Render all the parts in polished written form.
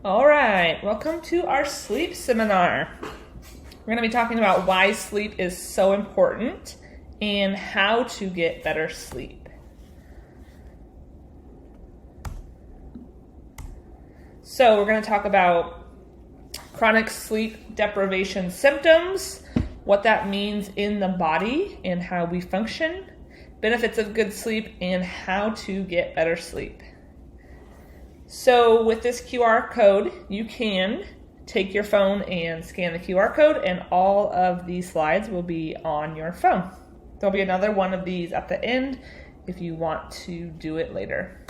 All right, welcome to our sleep seminar. We're going to be talking about why sleep is so important and how to get better sleep. So we're going to talk about chronic sleep deprivation symptoms, what that means in the body and how we function, benefits of good sleep, and how to get better sleep. So with this QR code, you can take your phone and scan the QR code, and all of these slides will be on your phone. There'll be another one of these at the end if you want to do it later.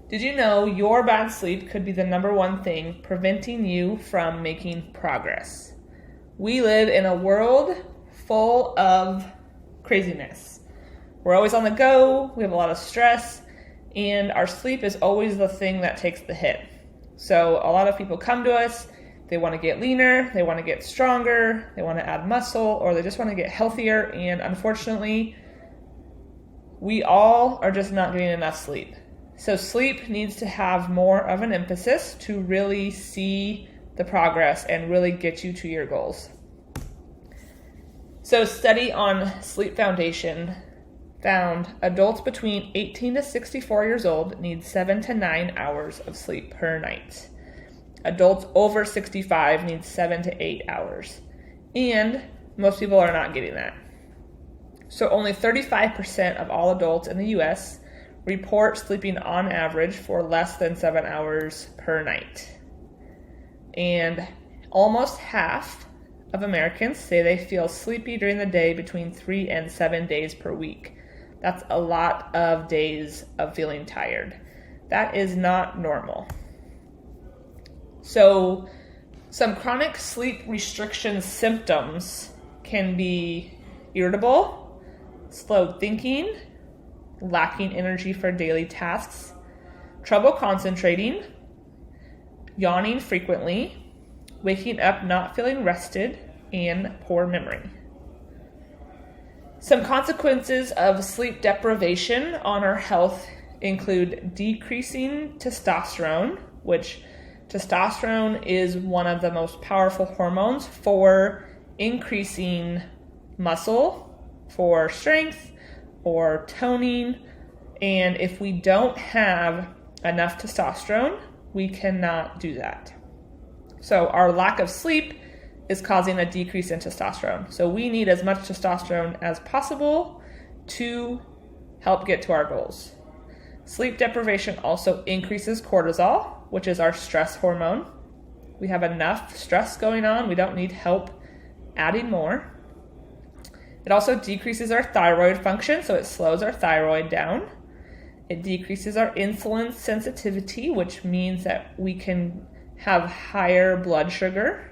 Did you know your bad sleep could be the number one thing preventing you from making progress? We live in a world full of craziness. We're always on the go, we have a lot of stress, and our sleep is always the thing that takes the hit. So a lot of people come to us, they want to get leaner, they want to get stronger, they want to add muscle, or they just want to get healthier, and unfortunately, we all are just not getting enough sleep. So sleep needs to have more of an emphasis to really see the progress and really get you to your goals. So study on Sleep Foundation found adults between 18 to 64 years old need 7 to 9 hours of sleep per night. Adults over 65 need 7 to 8 hours. And most people are not getting that. So only 35% of all adults in the US report sleeping on average for less than 7 hours per night. And almost half of Americans say they feel sleepy during the day between 3 and 7 days per week. That's a lot of days of feeling tired. That is not normal. So some chronic sleep restriction symptoms can be irritable, slow thinking, lacking energy for daily tasks, trouble concentrating, yawning frequently, waking up not feeling rested, and poor memory. Some consequences of sleep deprivation on our health include decreasing testosterone, which testosterone is one of the most powerful hormones for increasing muscle, for strength, or toning. And if we don't have enough testosterone, we cannot do that. So our lack of sleep is causing a decrease in testosterone. So we need as much testosterone as possible to help get to our goals. Sleep deprivation also increases cortisol, which is our stress hormone. We have enough stress going on. We don't need help adding more. It also decreases our thyroid function, so it slows our thyroid down. It decreases our insulin sensitivity, which means that we can have higher blood sugar.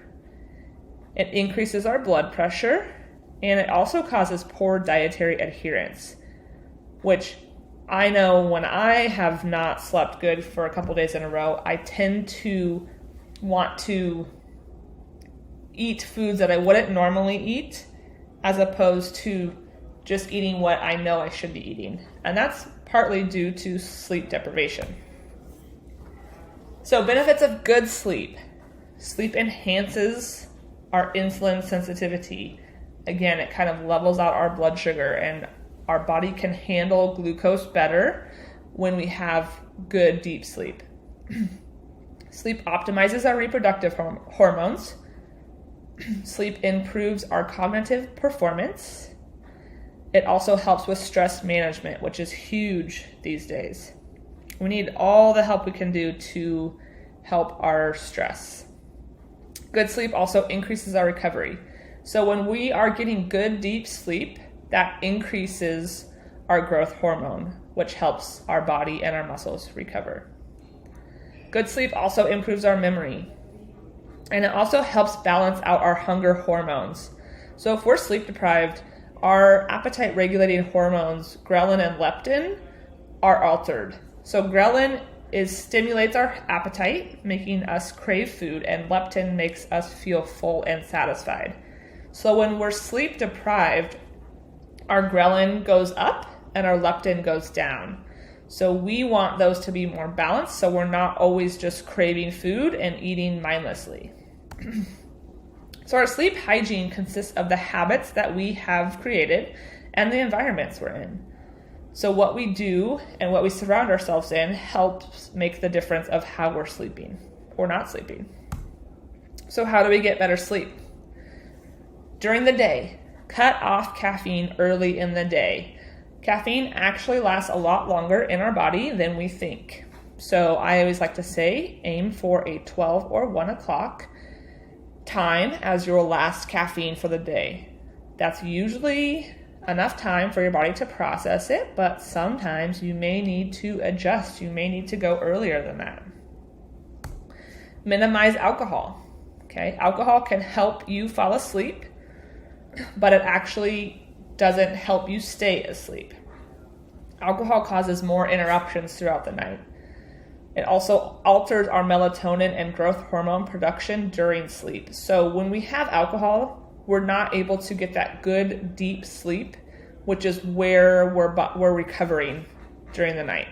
It increases our blood pressure, and it also causes poor dietary adherence, which I know when I have not slept good for a couple days in a row, I tend to want to eat foods that I wouldn't normally eat, as opposed to just eating what I know I should be eating. And that's partly due to sleep deprivation. So benefits of good sleep. Sleep enhances our insulin sensitivity. Again, it kind of levels out our blood sugar, and our body can handle glucose better when we have good deep sleep. Sleep optimizes our reproductive hormones. Sleep improves our cognitive performance. It also helps with stress management, which is huge these days. We need all the help we can do to help our stress. Good sleep also increases our recovery. So when we are getting good deep sleep, that increases our growth hormone, which helps our body and our muscles recover. Good sleep also improves our memory. And it also helps balance out our hunger hormones. So if we're sleep deprived, our appetite regulating hormones, ghrelin and leptin, are altered. So ghrelin stimulates our appetite, making us crave food, and leptin makes us feel full and satisfied. So when we're sleep deprived, our ghrelin goes up and our leptin goes down. So we want those to be more balanced, so we're not always just craving food and eating mindlessly. So our sleep hygiene consists of the habits that we have created and the environments we're in. So what we do and what we surround ourselves in helps make the difference of how we're sleeping or not sleeping. So how do we get better sleep? During the day, cut off caffeine early in the day. Caffeine actually lasts a lot longer in our body than we think. So I always like to say, aim for a 12 or 1 o'clock time as your last caffeine for the day. That's usually enough time for your body to process it, but sometimes you may need to adjust. You may need to go earlier than that. Minimize alcohol. Okay, alcohol can help you fall asleep, but it actually doesn't help you stay asleep. Alcohol causes more interruptions throughout the night. It also alters our melatonin and growth hormone production during sleep. So when we have alcohol, we're not able to get that good deep sleep, which is where we're recovering during the night.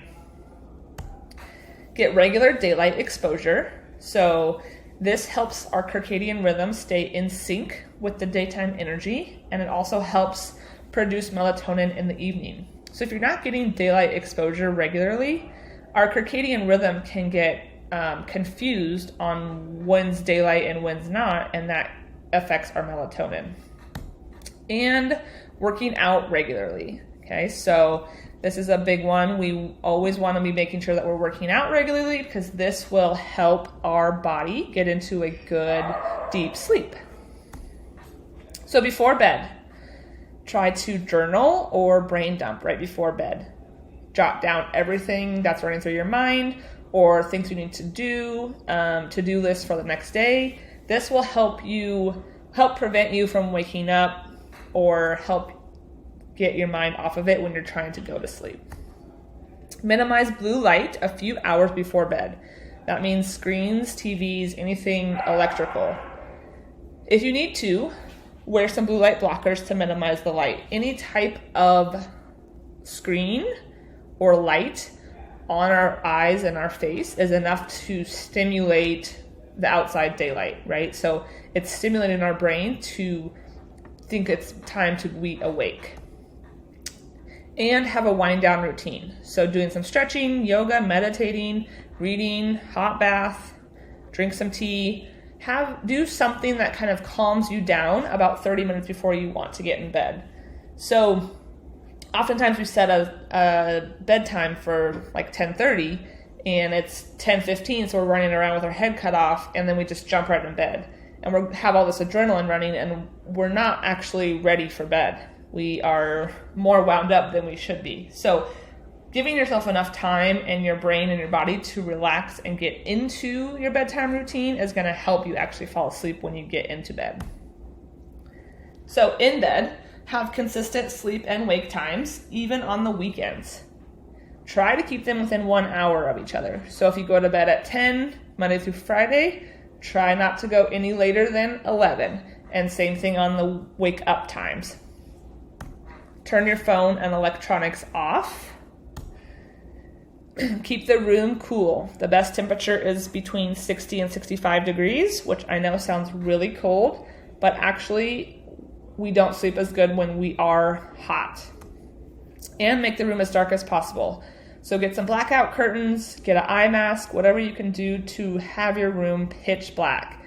Get regular daylight exposure. So this helps our circadian rhythm stay in sync with the daytime energy, and it also helps produce melatonin in the evening. So if you're not getting daylight exposure regularly, our circadian rhythm can get confused on when's daylight and when's not, and that affects our melatonin. And working out regularly. Okay, so this is a big one. We always want to be making sure that we're working out regularly because this will help our body get into a good deep sleep. So before bed, try to journal or brain dump right before bed. Jot down everything that's running through your mind or things you need to do, to-do lists for the next day. This will help prevent you from waking up or help get your mind off of it when you're trying to go to sleep. Minimize blue light a few hours before bed. That means screens, TVs, anything electrical. If you need to, wear some blue light blockers to minimize the light. Any type of screen or light on our eyes and our face is enough to stimulate the outside daylight, right? So it's stimulating our brain to think it's time to be awake. And have a wind down routine. So doing some stretching, yoga, meditating, reading, hot bath, drink some tea. Do something that kind of calms you down about 30 minutes before you want to get in bed. So oftentimes we set a bedtime for like 10:30 and it's 10:15, so we're running around with our head cut off, and then we just jump right in bed. And we have all this adrenaline running, and we're not actually ready for bed. We are more wound up than we should be. So giving yourself enough time and your brain and your body to relax and get into your bedtime routine is going to help you actually fall asleep when you get into bed. So in bed, have consistent sleep and wake times, even on the weekends. Try to keep them within 1 hour of each other. So if you go to bed at 10, Monday through Friday, try not to go any later than 11. And same thing on the wake up times. Turn your phone and electronics off. Keep the room cool. The best temperature is between 60 and 65 degrees, which I know sounds really cold, but actually we don't sleep as good when we are hot. And make the room as dark as possible. So get some blackout curtains, get an eye mask, whatever you can do to have your room pitch black.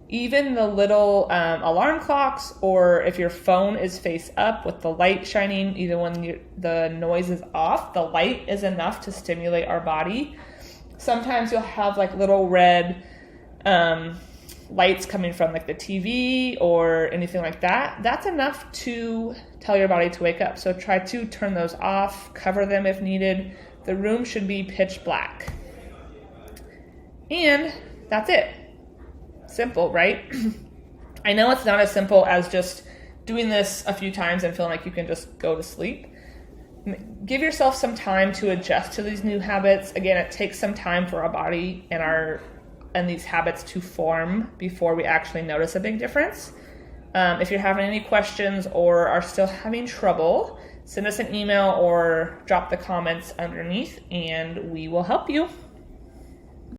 Even the little alarm clocks, or if your phone is face up with the light shining, even when the noise is off, the light is enough to stimulate our body. Sometimes you'll have like little red lights coming from like the TV or anything like that. That's enough to tell your body to wake up. So try to turn those off, cover them if needed. The room should be pitch black. And that's it. Simple, right? I know it's not as simple as just doing this a few times and feeling like you can just go to sleep. Give yourself some time to adjust to these new habits. Again, it takes some time for our body and these habits to form before we actually notice a big difference. If you're having any questions or are still having trouble, send us an email or drop the comments underneath and we will help you.